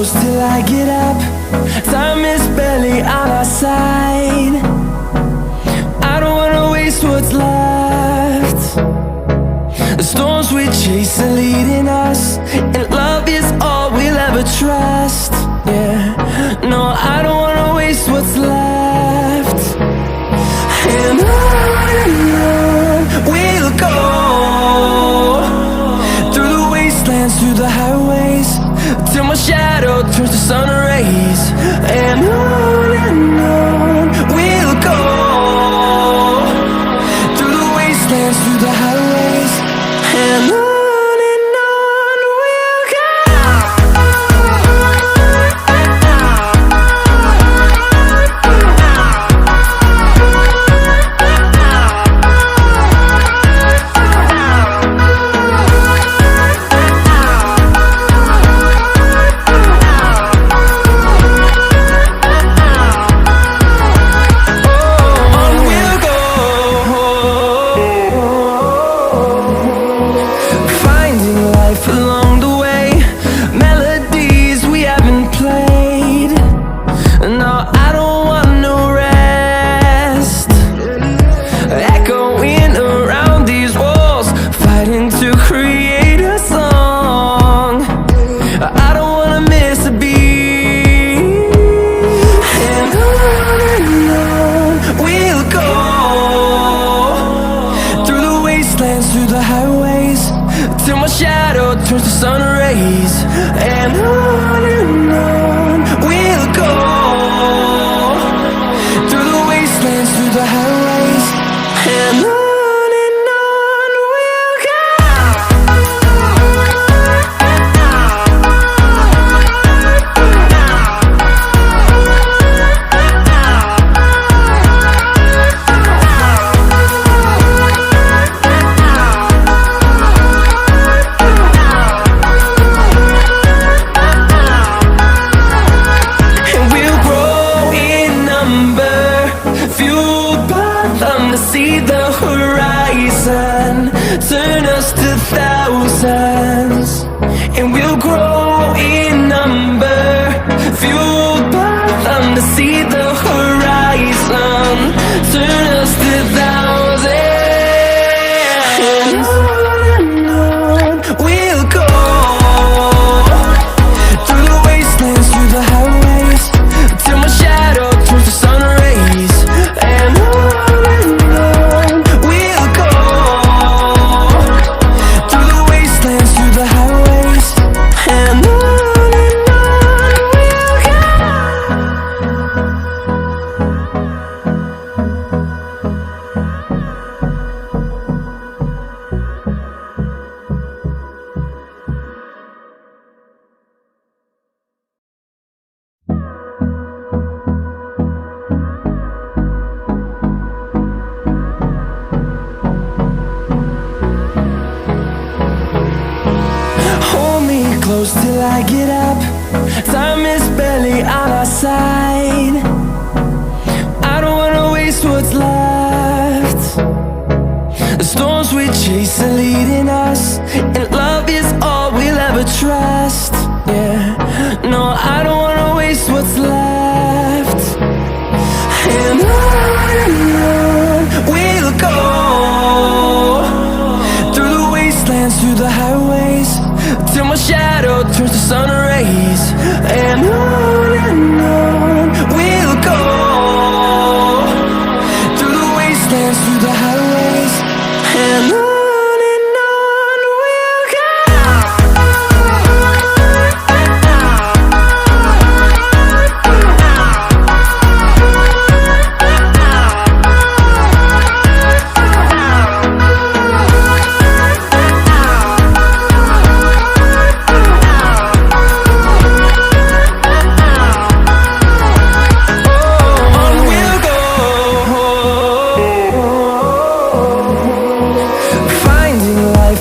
close till I get up. Time is barely on our side. I don't wanna waste what's left. The storms we chase are leading us, and love is all we'll ever trust. Yeah, no, I don't wanna waste what's left. And on we'll go, through the wastelands, through the highways, till my shadow turns to sun rays. And on we'll go, through the wastelands, through the highways, and on we'll go. Through the highways, till my shadow turns to sun rays. And on we'll go, through the wastelands, through the highways, and on we'll go. See the horizon, turn us to thousands, and we'll grow in number, fueled by them. To see the horizon, turn us to thousands, and on we'll go, through the wastelands, through the highways, till my shadow turns to sun rays. And close till I get up. Time is barely on our side. I don't wanna waste what's left. The storms we chase are leading us, and